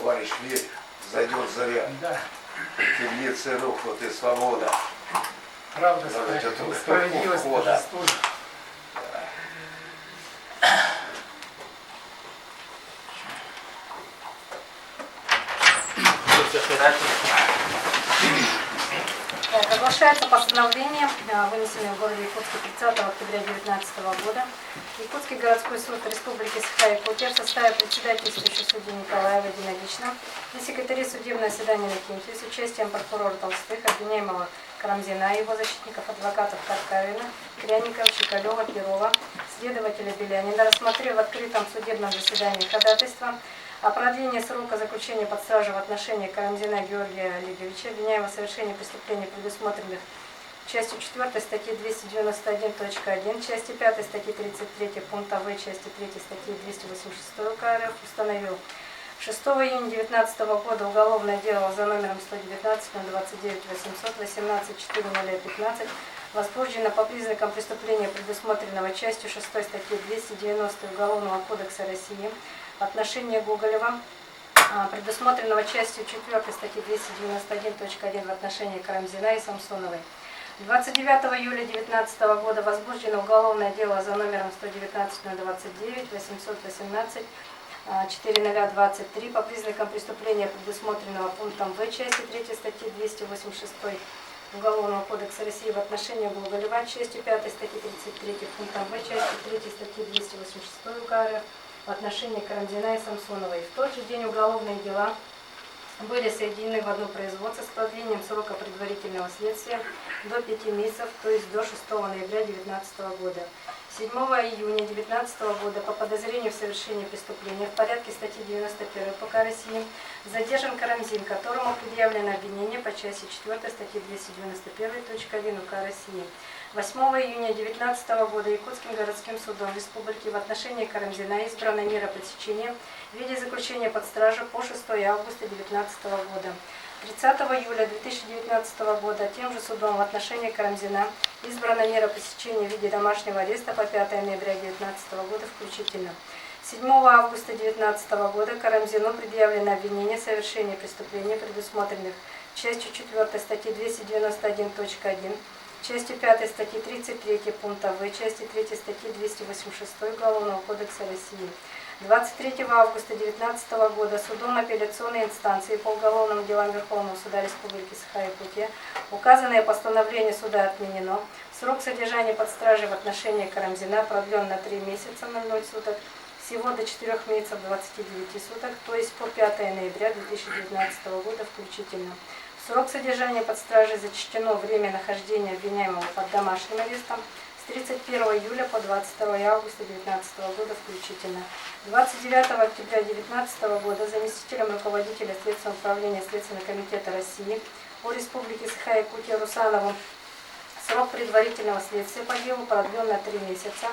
товарищ, верь, зайдет заря. Да. Темницы рухнут и свобода. Правда, справедливость торжествует. Оглашается постановление, вынесенное в городе Якутске 30 октября 2019 года. Якутский городской суд Республики Саха-Якутия в составе председательствующего судьи Николаева единолично и секретари судебного заседания Накинтию с участием прокурора Толстых, обвиняемого Карамзина и его защитников, адвокатов Каркавина, Кряникова, Чекалева, Перова, следователя Белянина, рассмотрев в открытом судебном заседании ходатайства о продлении срока заключения под стражу в отношении Карамзина Георгия Олеговича, обвиняемого в совершении преступлений, предусмотренных частью 4 статьи 291.1, части 5 статьи 33 пункта В, части 3 статьи 286 УК РФ, установил 6 июня 2019 года уголовное дело за номером 119-029-800-18-4-015 возбуждено по признакам преступления, предусмотренного частью 6 статьи 290 Уголовного кодекса России в отношении Гоголева, предусмотренного частью 4 статьи 291.1 в отношении Карамзина и Самсоновой. 29 июля 2019 года возбуждено уголовное дело за номером 119-029-800-18-4023 по признакам преступления, предусмотренного пунктом В части 3 статьи 286 Уголовного кодекса России в отношении Гоголева, частью 5 статьи 33 пунктом В части 3 статьи 286 УК РФ в отношении Карамзина и Самсоновой. В тот же день уголовные дела были соединены в одно производство с продлением срока предварительного следствия до 5 месяцев, то есть до 6 ноября 2019 года. 7 июня 2019 года по подозрению в совершении преступления в порядке статьи 91 ПК России задержан Карамзин, которому предъявлено обвинение по части 4 статьи 291.1 УК России. 8 июня 2019 года Якутским городским судом республики в отношении Карамзина избрана мера пресечения в виде заключения под стражу по 6 августа 2019 года. 30 июля 2019 года тем же судом в отношении Карамзина избрана мера пресечения в виде домашнего ареста по 5 ноября 2019 года включительно. 7 августа 2019 года Карамзину предъявлено обвинение в совершении преступлений, предусмотренных частью 4 статьи 291.1, частью 5 статьи 33 пункта В, части 3 статьи 286 Уголовного кодекса России. 23 августа 2019 года судом апелляционной инстанции по уголовным делам Верховного суда Республики Саха-Якутия указанное постановление суда отменено. Срок содержания под стражей в отношении Карамзина продлен на 3 месяца 00 суток, всего до 4 месяцев 29 суток, то есть по 5 ноября 2019 года включительно. В срок содержания под стражей зачтено время нахождения обвиняемого под домашним арестом с 31 июля по 22 августа 2019 года включительно. 29 октября 2019 года заместителем руководителя Следственного управления Следственного комитета России по Республике Саха-Якутия Русановым срок предварительного следствия по делу продлен на 3 месяца,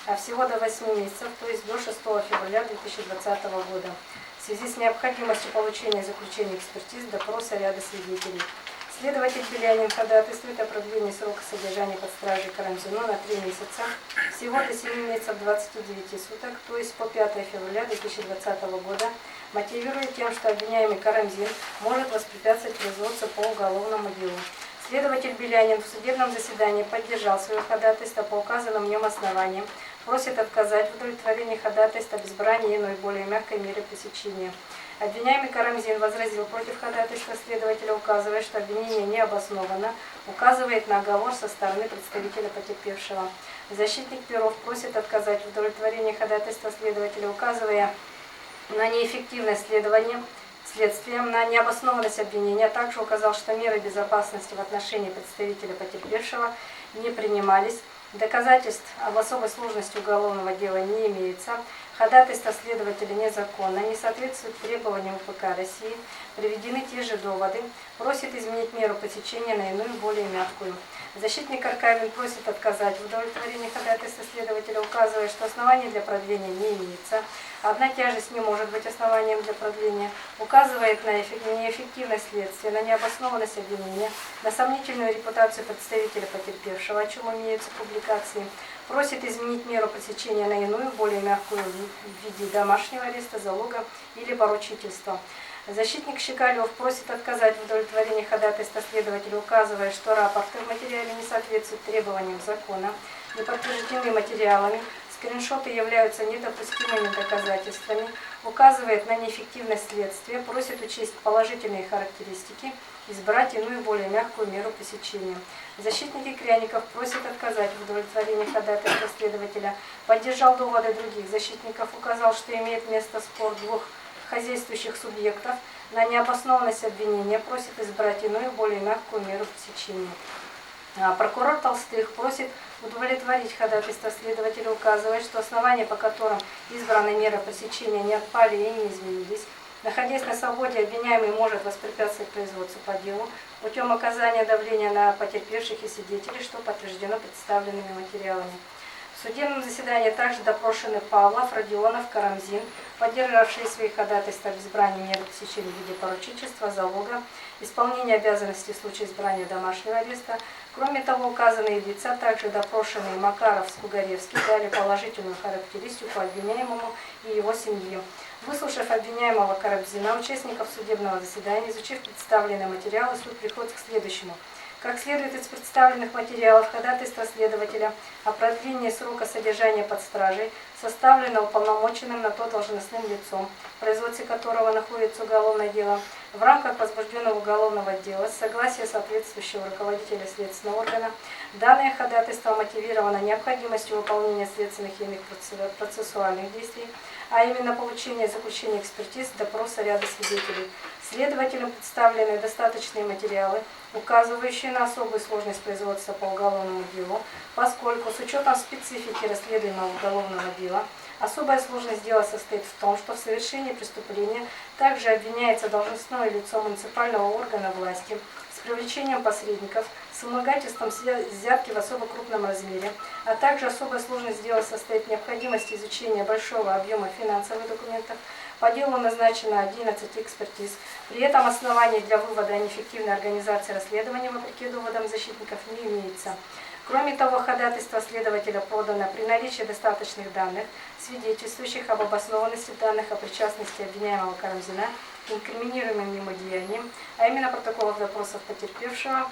а всего до 8 месяцев, то есть до 6 февраля 2020 года, в связи с необходимостью получения заключения экспертиз, допроса ряда свидетелей. Следователь Белянин ходатайствует о продлении срока содержания под стражей Карамзину на 3 месяца, всего до 7 месяцев 29 суток, то есть по 5 февраля 2020 года, мотивируя тем, что обвиняемый Карамзин может воспрепятствовать производству по уголовному делу. Следователь Белянин в судебном заседании поддержал свое ходатайство по указанным в нем основаниям, просит отказать в удовлетворении ходатайства об избрании иной более мягкой меры пресечения. Обвиняемый Карамзин возразил против ходатайства следователя, указывая, что обвинение не обосновано, указывает на оговор со стороны представителя потерпевшего. Защитник Перов просит отказать в удовлетворении ходатайства следователя, указывая на неэффективность следствием, на необоснованность обвинения, а также указал, что меры безопасности в отношении представителя потерпевшего не принимались, доказательств об особой сложности уголовного дела не имеется, ходатайство следователя незаконно, не соответствует требованиям УПК России, приведены те же доводы, просит изменить меру пресечения на иную, более мягкую. Защитник Каркавин просит отказать в удовлетворении ходатайства следователя, указывая, что оснований для продления не имеется, одна тяжесть не может быть основанием для продления, указывает на неэффективность следствия, на необоснованность обвинения, на сомнительную репутацию представителя потерпевшего, о чем имеются публикации, просит изменить меру пресечения на иную, более мягкую в виде домашнего ареста, залога или поручительства. Защитник Щеголев просит отказать в удовлетворении ходатайства следователя, указывая, что рапорты в материале не соответствуют требованиям закона, не подтверждены материалами, скриншоты являются недопустимыми доказательствами, указывает на неэффективность следствия, просит учесть положительные характеристики, избрать иную более мягкую меру пресечения. Защитник Кряников просит отказать в удовлетворении ходатайства следователя, поддержал доводы других защитников, указал, что имеет место спор двух хозяйствующих субъектов на необоснованность обвинения, просит избрать иную более мягкую меру пресечения. Прокурор Толстых просит удовлетворить ходатайство следователя, указывая, что основания, по которым избраны меры пресечения, не отпали и не изменились. Находясь на свободе, обвиняемый может воспрепятствовать производству по делу путем оказания давления на потерпевших и свидетелей, что подтверждено представленными материалами. В судебном заседании также допрошены Павлов, Родионов, Карамзин, поддержавшие свои ходатайства об избрании меры пресечения в виде поручительства, залога, исполнения обязанностей в случае избрания домашнего ареста. Кроме того, указанные лица, также допрошенные Макаров, Скугаревский, дали положительную характеристику обвиняемому и его семье. Выслушав обвиняемого Карамзина, участников судебного заседания, изучив представленные материалы, суд приходит к следующему. Как следует из представленных материалов, ходатайство следователя о продлении срока содержания под стражей составлено уполномоченным на то должностным лицом, в производстве которого находится уголовное дело, в рамках возбужденного уголовного дела с согласия соответствующего руководителя следственного органа. Данное ходатайство мотивировано необходимостью выполнения следственных и иных процессуальных действий, а именно получения заключения экспертиз, допроса ряда свидетелей. Следователям представлены достаточные материалы, указывающие на особую сложность производства по уголовному делу, поскольку с учетом специфики расследуемого уголовного дела особая сложность дела состоит в том, что в совершении преступления также обвиняется должностное лицо муниципального органа власти с привлечением посредников, с вымогательством взятки в особо крупном размере, а также особая сложность дела состоит в необходимости изучения большого объема финансовых документов. По делу назначено 11 экспертиз. При этом оснований для вывода о неэффективной организации расследования, вопреки доводам защитников, не имеется. Кроме того, ходатайство следователя подано при наличии достаточных данных, свидетельствующих об обоснованности данных о причастности обвиняемого Карамзина к инкриминируемым ему деяниям, а именно протоколов допросов потерпевшего,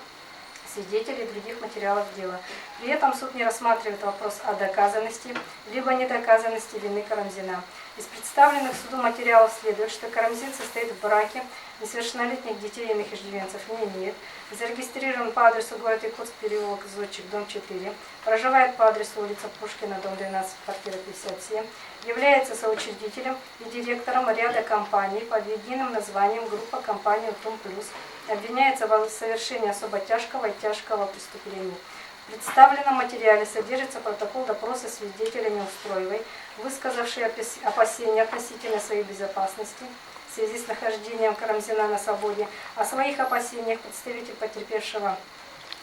свидетелей и других материалов дела. При этом суд не рассматривает вопрос о доказанности либо недоказанности вины Карамзина. Из представленных суду материалов следует, что Карамзин состоит в браке, несовершеннолетних детей и иных иждивенцев не имеет, зарегистрирован по адресу город Якутск, переулок Зодчик, дом 4, проживает по адресу улица Пушкина, дом 12, квартира 57, является соучредителем и директором ряда компаний под единым названием группа компании «Тум Плюс», обвиняется в совершении особо тяжкого и тяжкого преступления. В представленном материале содержится протокол допроса свидетеля Неустроевой, высказавшей опасения относительно своей безопасности в связи с нахождением Карамзина на свободе. О своих опасениях представитель потерпевшего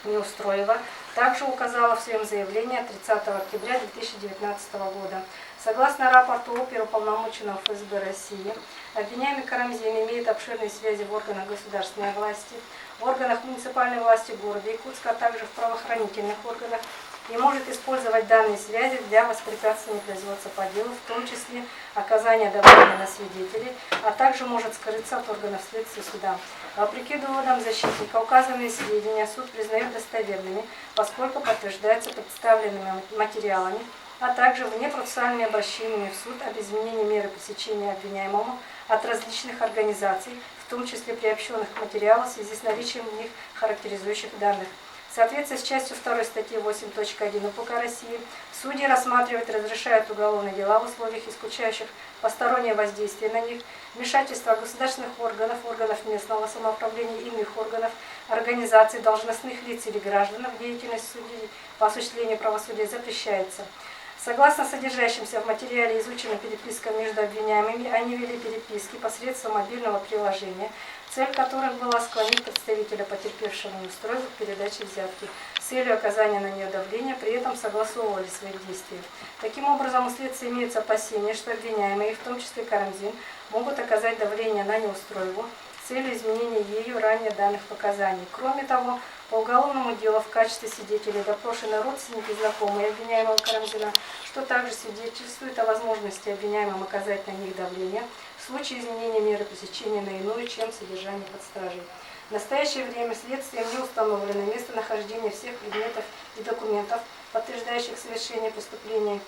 Неустроева также указала в своем заявлении от 30 октября 2019 года. Согласно рапорту оперуполномоченного ФСБ России, обвиняемый Карамзин имеет обширные связи в органах государственной власти, в органах муниципальной власти города Якутска, а также в правоохранительных органах, и может использовать данные связи для воспрепятствования производства по делу, в том числе оказания давления на свидетелей, а также может скрыться от органов следствия суда. Вопреки доводам защитника, указанные сведения суд признает достоверными, поскольку подтверждаются представленными материалами, а также внепроцессуальными обращениями в суд об изменении меры пресечения обвиняемому от различных организаций, в том числе приобщенных к материалу в связи с наличием в них характеризующих данных. В соответствии с частью 2 статьи 8.1 УПК России, судьи рассматривают и разрешают уголовные дела в условиях, исключающих постороннее воздействие на них, вмешательство государственных органов, органов местного самоуправления, иных органов, организаций, должностных лиц или граждан в деятельность судей по осуществлению правосудия запрещается. Согласно содержащимся в материале изученным перепискам между обвиняемыми, они вели переписки посредством мобильного приложения, цель которых была склонить представителя потерпевшего Неустроева к передаче взятки с целью оказания на нее давления, при этом согласовывали свои действия. Таким образом, у следствия имеются опасения, что обвиняемые, в том числе Карамзин, могут оказать давление на Неустроеву с целью изменения ею ранее данных показаний. Кроме того, по уголовному делу в качестве свидетелей допрошены родственники и знакомые обвиняемого Карамзина, что также свидетельствует о возможности обвиняемым оказать на них давление в случае изменения меры пресечения на иную, чем содержание под стражей. В настоящее время следствием не установлено местонахождение всех предметов и документов, подтверждающих совершение преступлений.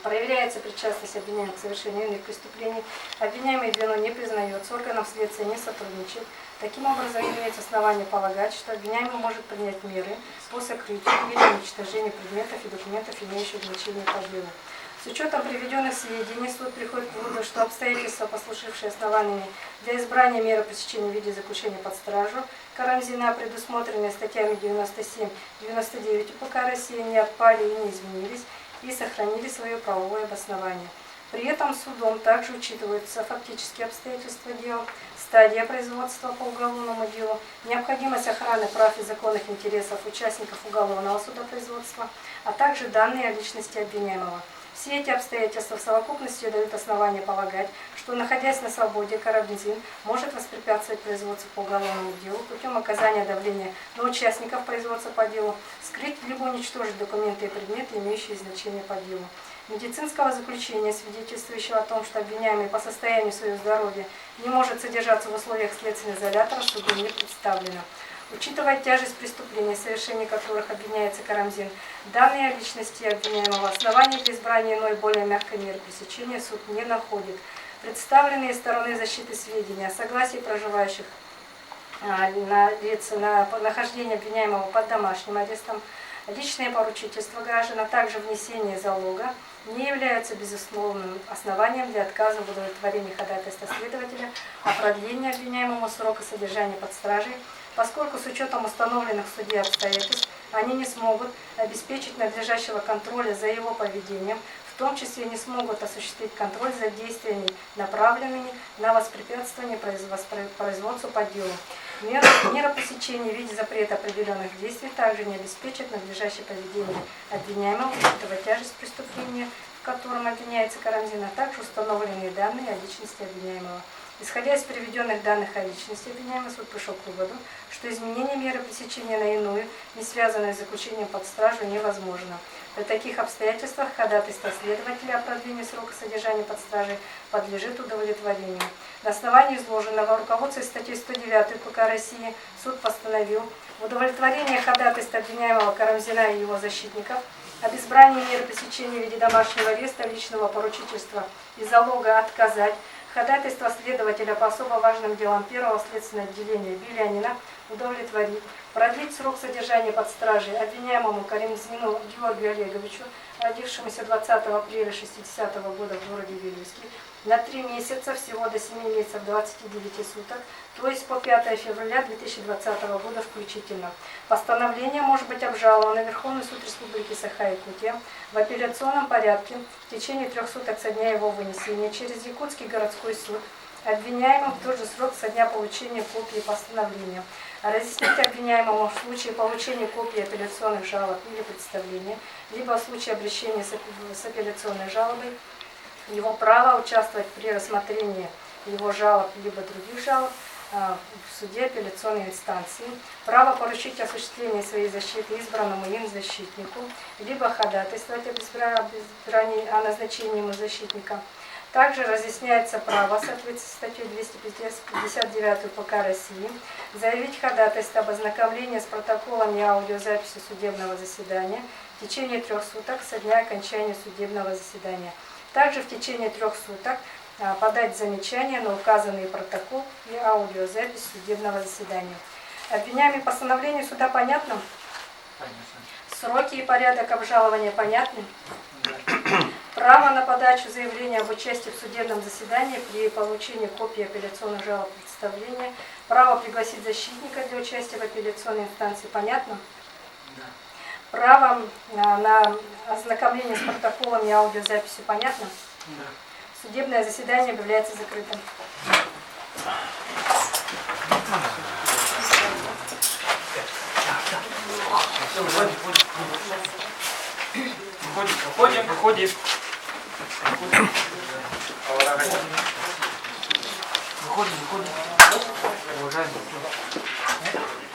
Проверяется причастность обвиняемых к совершению иных преступлений. Обвиняемый вину не признает, с органом следствия не сотрудничает. Таким образом, имеется основание полагать, что обвиняемый может принять меры по сокрытию или уничтожению предметов и документов, имеющих значение по делу. С учетом приведенных сведений, суд приходит к выводу, что обстоятельства, послужившие основаниями для избрания меры пресечения в виде заключения под стражу Карамзина, предусмотренные статьями 97-99 УПК России, не отпали и не изменились, и сохранили свое правовое обоснование. При этом судом также учитываются фактические обстоятельства дела, стадия производства по уголовному делу, необходимость охраны прав и законных интересов участников уголовного судопроизводства, а также данные о личности обвиняемого. Все эти обстоятельства в совокупности дают основание полагать, что, находясь на свободе, Карамзин может воспрепятствовать производству по уголовному делу путем оказания давления на участников производства по делу, скрыть либо уничтожить документы и предметы, имеющие значение по делу. Медицинского заключения, свидетельствующего о том, что обвиняемый по состоянию своего здоровья не может содержаться в условиях следственного изолятора, суду не представлено. Учитывая тяжесть преступлений, совершение которых обвиняется Карамзин, данные о личности обвиняемого, оснований для избрания иной более мягкой меры пресечения суд не находит. Представленные стороны защиты сведения о согласии проживающих лиц на нахождение обвиняемого под домашним арестом, личное поручительство граждан, а также внесение залога не являются безусловным основанием для отказа в удовлетворении ходатайства следователя о продлении обвиняемому срока содержания под стражей, поскольку с учетом установленных в суде обстоятельств они не смогут обеспечить надлежащего контроля за его поведением, в том числе не смогут осуществить контроль за действиями, направленными на воспрепятствование производству по делу. Мера пресечения в виде запрета определенных действий также не обеспечит надлежащее поведение обвиняемого, учитывая тяжесть преступления, в котором обвиняется Карамзин, а также установленные данные о личности обвиняемого. Исходя из приведенных данных о личности обвиняемого, суд пришел к выводу, что изменение меры пресечения на иную, не связанное с заключением под стражу, невозможно. При таких обстоятельствах ходатайство следователя о продлении срока содержания под стражей подлежит удовлетворению. На основании изложенного, руководствуясь статьей 109 УПК России, суд постановил в удовлетворение ходатайства обвиняемого Карамзина и его защитников об избрании меры пресечения в виде домашнего ареста, личного поручительства и залога отказать, ходатайство следователя по особо важным делам первого следственного отделения Белянина удовлетворить, продлить срок содержания под стражей обвиняемому Карамзину Георгию Олеговичу, родившемуся 20 апреля 1960 года в городе Вилюйске, на 3 месяца, всего до 7 месяцев 29 суток, то есть по 5 февраля 2020 года включительно. Постановление может быть обжаловано в Верховный суд Республики Саха-Якутия в апелляционном порядке в течение 3 суток со дня его вынесения через Якутский городской суд, обвиняемым в тот же срок со дня получения копии постановления. Разъяснить обвиняемому в случае получения копии апелляционных жалоб или представления, либо в случае обращения с апелляционной жалобой, его право участвовать при рассмотрении его жалоб либо других жалоб в суде апелляционной инстанции, право поручить осуществление своей защиты избранному им защитнику, либо ходатайствовать о назначении ему защитника. Также разъясняется право, в соответствии с статьей 259 УПК России, заявить ходатайство об ознакомлении с протоколами и аудиозаписью судебного заседания в течение 3 суток со дня окончания судебного заседания. Также в течение 3 суток подать замечания на указанный протокол и аудиозапись судебного заседания. Обвиняемый постановлению суда понятно? Понятно. Сроки и порядок обжалования понятны? Да. Право на подачу заявления об участии в судебном заседании при получении копии апелляционных жалоб представления, право пригласить защитника для участия в апелляционной инстанции понятно? Да. Право на ознакомление с протоколами и аудиозаписью понятно? Да. Судебное заседание объявляется закрытым. Выходим. Выходим. Уважаемый суд.